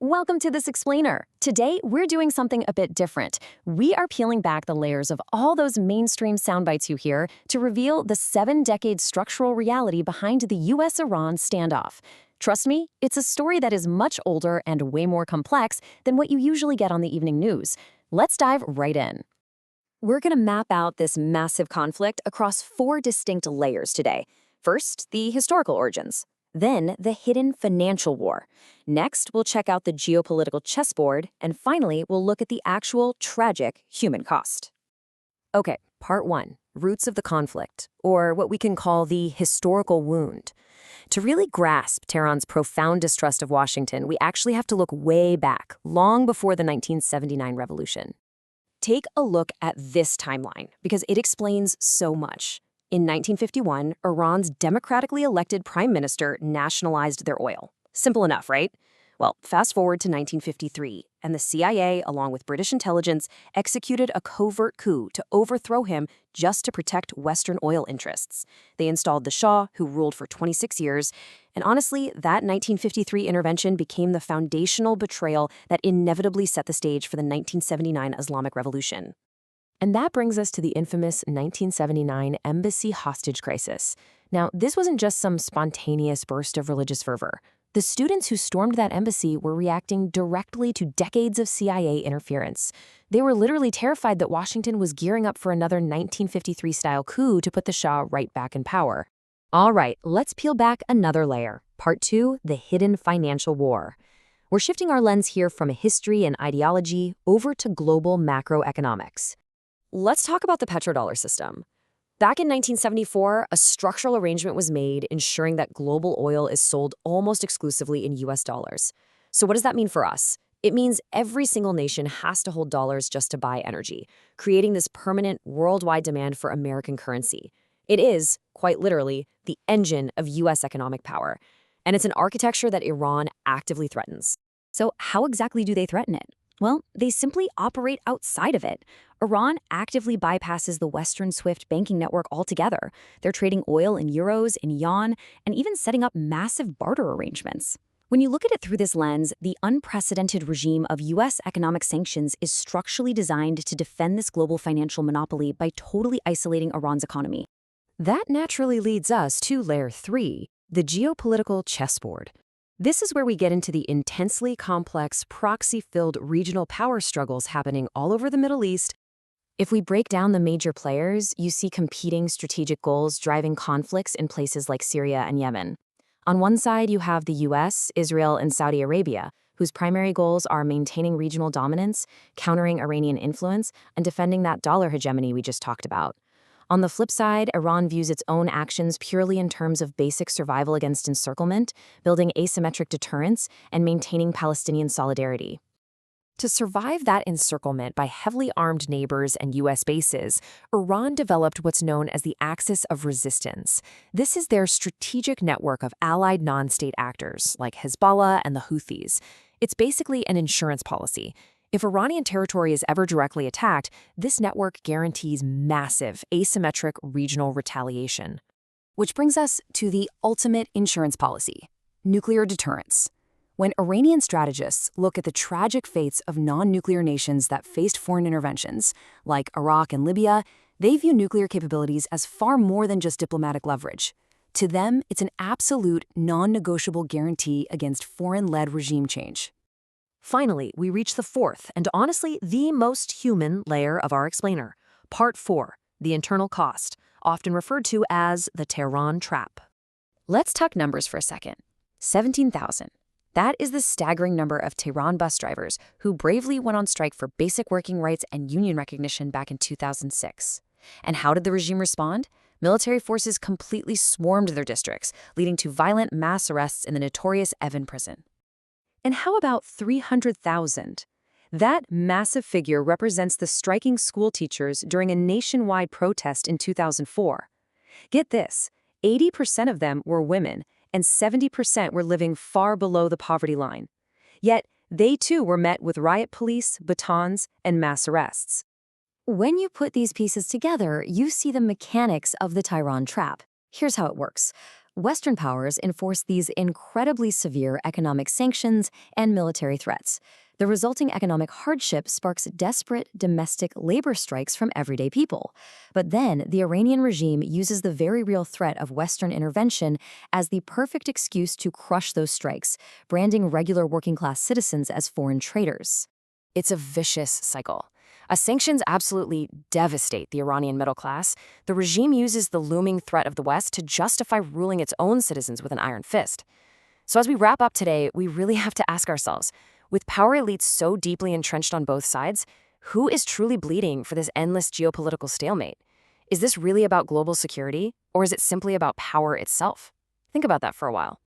Welcome to This Explainer. Today, we're doing something a bit different. We are peeling back the layers of all those mainstream soundbites you hear to reveal the 7-decade structural reality behind the US-Iran standoff. Trust me, it's a story that is much older and way more complex than what you usually get on the evening news. Let's dive right in. We're going to map out this massive conflict across 4 distinct layers today. First, the historical origins. Then, the hidden financial war. Next, we'll check out the geopolitical chessboard. And finally, we'll look at the actual tragic human cost. Okay, part 1, roots of the conflict, or what we can call the historical wound. To really grasp Tehran's profound distrust of Washington, we actually have to look way back, long before the 1979 revolution. Take a look at this timeline, because it explains so much. In 1951, Iran's democratically elected prime minister nationalized their oil. Simple enough, right? Well, fast forward to 1953, and the CIA, along with British intelligence, executed a covert coup to overthrow him just to protect Western oil interests. They installed the Shah, who ruled for 26 years, and honestly, that 1953 intervention became the foundational betrayal that inevitably set the stage for the 1979 Islamic Revolution. And that brings us to the infamous 1979 embassy hostage crisis. Now, this wasn't just some spontaneous burst of religious fervor. The students who stormed that embassy were reacting directly to decades of CIA interference. They were literally terrified that Washington was gearing up for another 1953-style coup to put the Shah right back in power. All right, let's peel back another layer. Part 2, the hidden financial war. We're shifting our lens here from history and ideology over to global macroeconomics. Let's talk about the petrodollar system. Back in 1974, a structural arrangement was made ensuring that global oil is sold almost exclusively in US dollars. So what does that mean for us? It means every single nation has to hold dollars just to buy energy, creating this permanent worldwide demand for American currency. It is, quite literally, the engine of US economic power. And it's an architecture that Iran actively threatens. So how exactly do they threaten it? Well, they simply operate outside of it. Iran actively bypasses the Western SWIFT banking network altogether. They're trading oil in euros, in yuan, and even setting up massive barter arrangements. When you look at it through this lens, the unprecedented regime of U.S. economic sanctions is structurally designed to defend this global financial monopoly by totally isolating Iran's economy. That naturally leads us to layer 3, the geopolitical chessboard. This is where we get into the intensely complex, proxy-filled regional power struggles happening all over the Middle East. If we break down the major players, you see competing strategic goals driving conflicts in places like Syria and Yemen. On one side, you have the US, Israel, and Saudi Arabia, whose primary goals are maintaining regional dominance, countering Iranian influence, and defending that dollar hegemony we just talked about. On the flip side, Iran views its own actions purely in terms of basic survival against encirclement, building asymmetric deterrence, and maintaining Palestinian solidarity. To survive that encirclement by heavily armed neighbors and U.S. bases, Iran developed what's known as the Axis of Resistance. This is their strategic network of allied non-state actors, like Hezbollah and the Houthis. It's basically an insurance policy. If Iranian territory is ever directly attacked, this network guarantees massive, asymmetric regional retaliation. Which brings us to the ultimate insurance policy, nuclear deterrence. When Iranian strategists look at the tragic fates of non-nuclear nations that faced foreign interventions, like Iraq and Libya, they view nuclear capabilities as far more than just diplomatic leverage. To them, it's an absolute, non-negotiable guarantee against foreign-led regime change. Finally, we reach the 4th, and honestly, the most human layer of our explainer. Part 4, the internal cost, often referred to as the Tehran trap. Let's talk numbers for a second. 17,000. That is the staggering number of Tehran bus drivers who bravely went on strike for basic working rights and union recognition back in 2006. And how did the regime respond? Military forces completely swarmed their districts, leading to violent mass arrests in the notorious Evin prison. And how about 300,000? That massive figure represents the striking school teachers during a nationwide protest in 2004. Get this, 80% of them were women, and 70% were living far below the poverty line. Yet, they too were met with riot police, batons, and mass arrests. When you put these pieces together, you see the mechanics of the Tehran trap. Here's how it works. Western powers enforce these incredibly severe economic sanctions and military threats. The resulting economic hardship sparks desperate domestic labor strikes from everyday people. But then, the Iranian regime uses the very real threat of Western intervention as the perfect excuse to crush those strikes, branding regular working-class citizens as foreign traitors. It's a vicious cycle. As sanctions absolutely devastate the Iranian middle class, the regime uses the looming threat of the West to justify ruling its own citizens with an iron fist. So as we wrap up today, we really have to ask ourselves, with power elites so deeply entrenched on both sides, who is truly bleeding for this endless geopolitical stalemate? Is this really about global security, or is it simply about power itself? Think about that for a while.